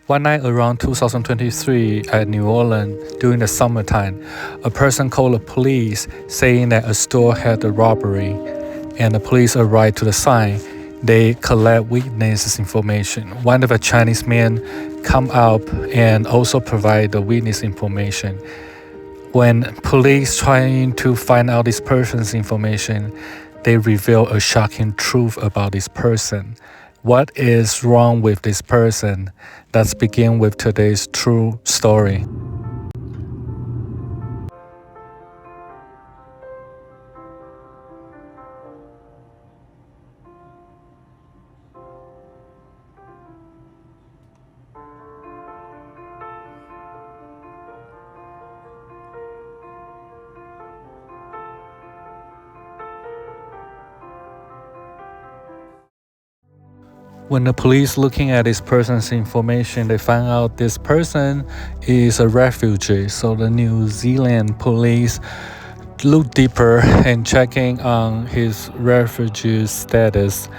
One night around 2023 at New Orleans during the summertime, a person called the police saying that a store had a robbery, and the police arrived to the scene. They collect witnesses information. One of the Chinese men come up and also provide the witness information. When police trying to find out this person's information, they reveal a shocking truth about this person. What is wrong with this person? Let's begin with today's true story. When the police looking at this person's information, they find out this person is a refugee. So the New Zealand police look deeper and checking on his refugee status,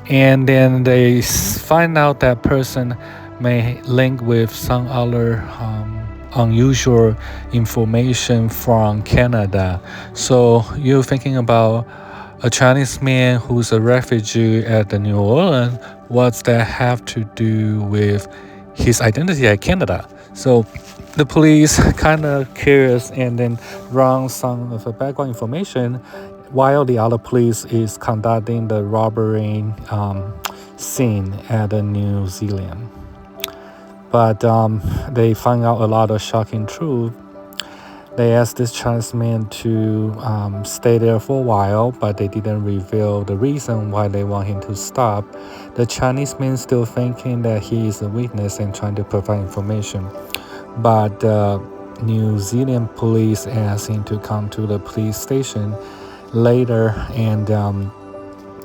and then they find out that person may link with some other unusual information from Canada. So you're thinking about a Chinese man who's a refugee at the New Orleans. What's that have to do with his identity at Canada? So the police kind of curious and then run some of the background information while the other police is conducting the robbery scene at the New Zealand. But they find out a lot of shocking truth. They asked this Chinese man to stay there for a while, but they didn't reveal the reason why they want him to stop. The Chinese man still thinking that he is a witness and trying to provide information. But New Zealand police asked him to come to the police station later, and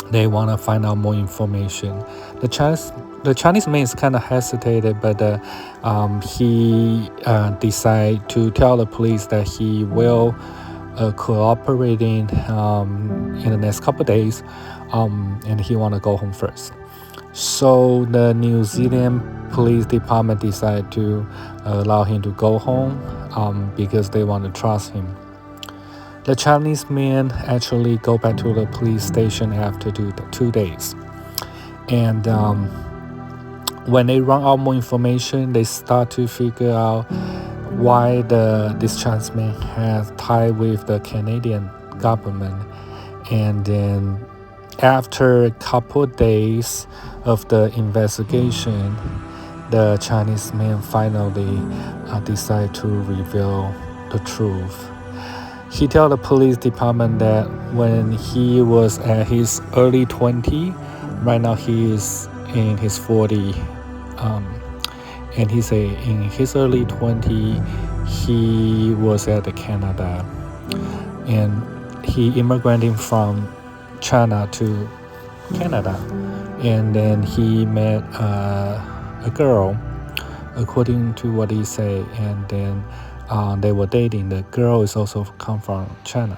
they want to find out more information. The Chinese man is kind of hesitated, but he decided to tell the police that he will cooperating in the next couple of days, and he want to go home first. So the New Zealand police department decided to allow him to go home because they want to trust him. The Chinese man actually go back to the police station after 2 days, and when they run out more information, they start to figure out why this Chinese man has tied with the Canadian government. And then after a couple of days of the investigation, the Chinese man finally decided to reveal the truth. He told the police department that when he was at his early 20, right now he is in his 40, and he said in his early 20 he was at Canada, and he immigrated from China to Canada, and then he met a girl, according to what he said, and then they were dating. The girl is also come from China.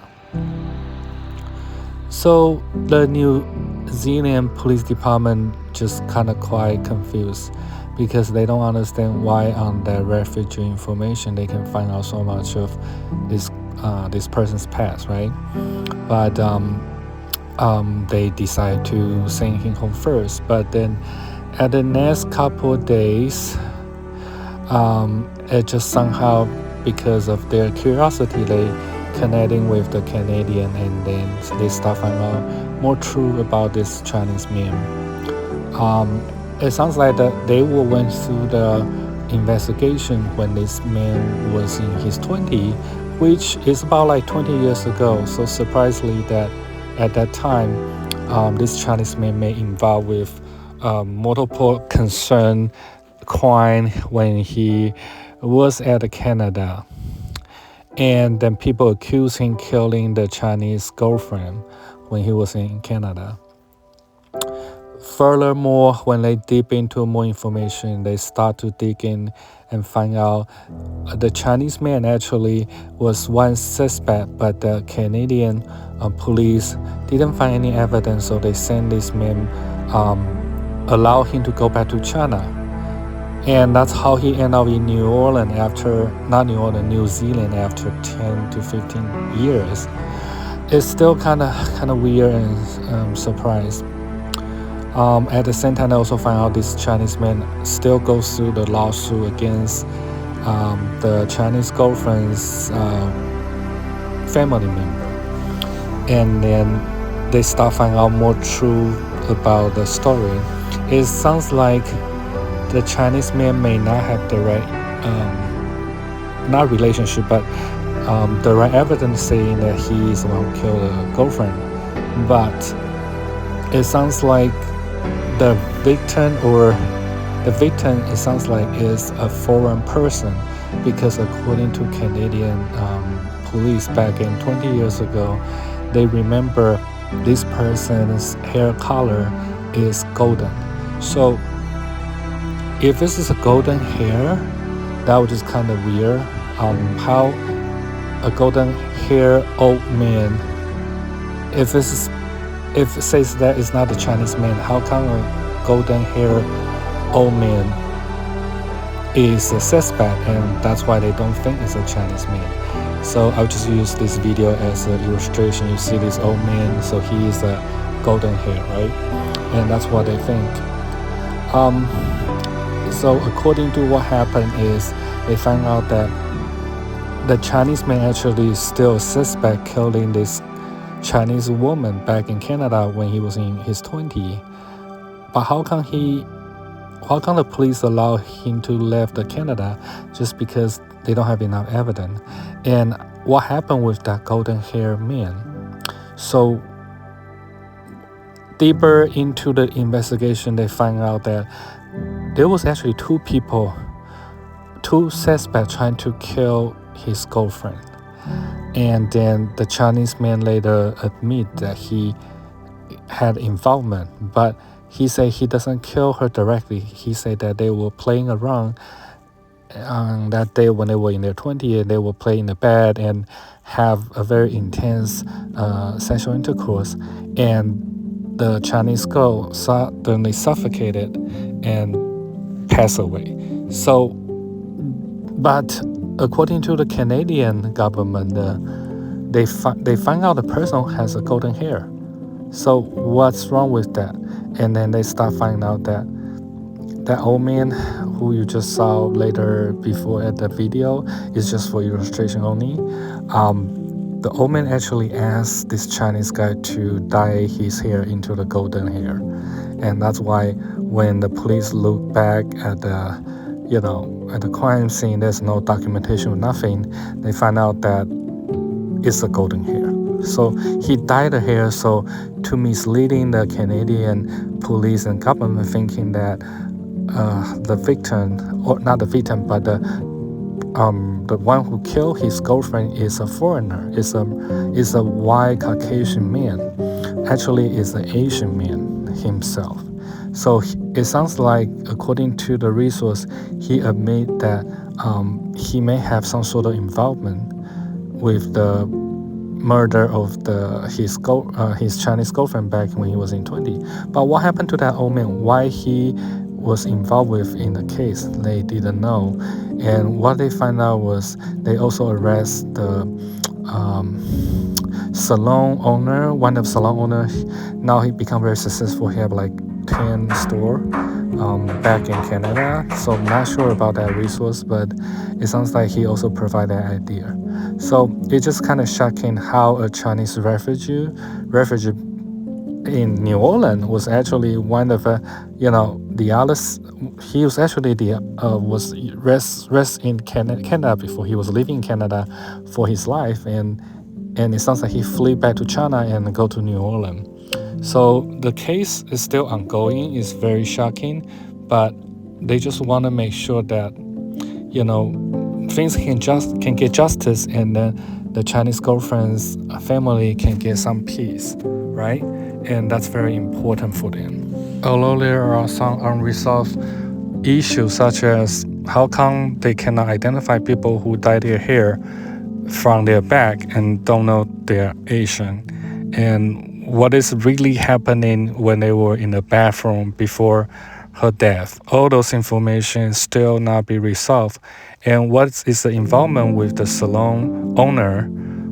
So the New Zealand police department just kind of quite confused because they don't understand why on their refugee information they can find out so much of this person's past, right? But they decide to send him home first. But then at the next couple of days, it just somehow, because of their curiosity, they connecting with the Canadian, and then they start finding out more truth about this Chinese man. It sounds like that they went through the investigation when this man was in his 20s, which is about like 20 years ago. So surprisingly that at that time, this Chinese man may involved with multiple concern crime when he was at Canada. And then people accuse him killing the Chinese girlfriend when he was in Canada. Furthermore, when they deep into more information, they start to dig in and find out the Chinese man actually was one suspect, but the Canadian police didn't find any evidence, so they sent this man, allow him to go back to China. And that's how he ended up in New Orleans after, not New Orleans, New Zealand after 10 to 15 years. It's still kind of weird and surprised. At the same time, I also find out this Chinese man still goes through the lawsuit against the Chinese girlfriend's family member, and then they start finding out more truth about the story. It sounds like the Chinese man may not have the right, not relationship, but the right evidence saying that he is the one who killed the girlfriend. But it sounds like the victim, it sounds like is a foreign person, because according to Canadian police back in 20 years ago, they remember this person's hair color is golden. So if this is a golden hair, that was just kind of weird. How a golden hair old man, if it says that it's not a Chinese man, how come a golden hair old man is a suspect, and that's why they don't think it's a Chinese man? So I'll just use this video as an illustration. You see this old man, so he is a golden hair, right? And that's what they think. So according to what happened is they found out that the Chinese man actually is still a suspect killing this Chinese woman back in Canada when he was in his 20s. But how come the police allow him to leave the Canada? Just because they don't have enough evidence. And what happened with that golden hair man? So deeper into the investigation, they find out that there was actually two suspects trying to kill his girlfriend. And then the Chinese man later admit that he had involvement, but he said he doesn't kill her directly. He said that they were playing around that day when they were in their 20s, and they will play in the bed and have a very intense sexual intercourse, and the Chinese girl suddenly suffocated and passed away. So, but according to the Canadian government, they find out the person has a golden hair. So what's wrong with that? And then they start finding out that that old man who you just saw later before at the video is just for illustration only. The old man actually asked this Chinese guy to dye his hair into the golden hair. And that's why when the police look back at the crime scene, there's no documentation or nothing. They find out that it's a golden hair. So he dyed the hair so to misleading the Canadian police and government, thinking that the victim, or not the victim, but the one who killed his girlfriend is a foreigner, is a white Caucasian man. Actually, is an Asian man himself. So it sounds like, according to the resource, he admit that he may have some sort of involvement with the murder of his Chinese girlfriend back when he was in 20. But what happened to that old man? Why he was involved with in the case? They didn't know. And what they found out was they also arrest the salon owner, one of the salon owners. Now he become very successful. He have like 10 store back in Canada. So I'm not sure about that resource, but it sounds like he also provided that idea. So it's just kind of shocking how a Chinese refugee in New Orleans was actually one of the others. He was actually was rest in Canada before. He was living in Canada for his life, and it sounds like he flew back to China and go to New Orleans. So the case is still ongoing. It's very shocking, but they just want to make sure that things can get justice, and then the Chinese girlfriend's family can get some peace, right? And that's very important for them. Although there are some unresolved issues, such as how come they cannot identify people who dye their hair from their back and don't know they're Asian, and what is really happening when they were in the bathroom before her death. All those information still not be resolved. And what is the involvement with the salon owner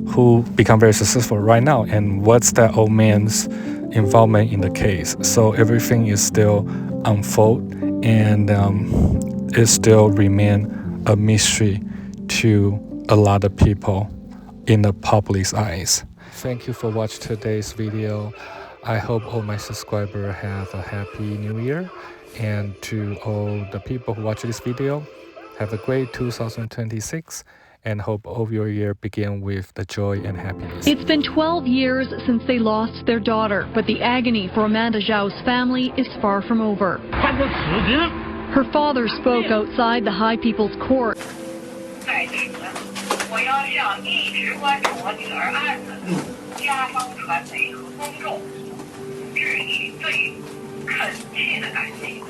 who become very successful right now? And what's that old man's involvement in the case? So everything is still unfold, and it still remain a mystery to a lot of people in the public's eyes. Thank you for watching today's video. I hope all my subscribers have a happy new year, and to all the people who watch this video, have a great 2026, and hope all your year begin with the joy and happiness. It's been 12 years since they lost their daughter, but the agony for Amanda Zhao's family is far from over. Her father spoke outside the High People's Court. 在此，我要向一直关注我女儿案子家方传媒和公众致以最恳切的感谢。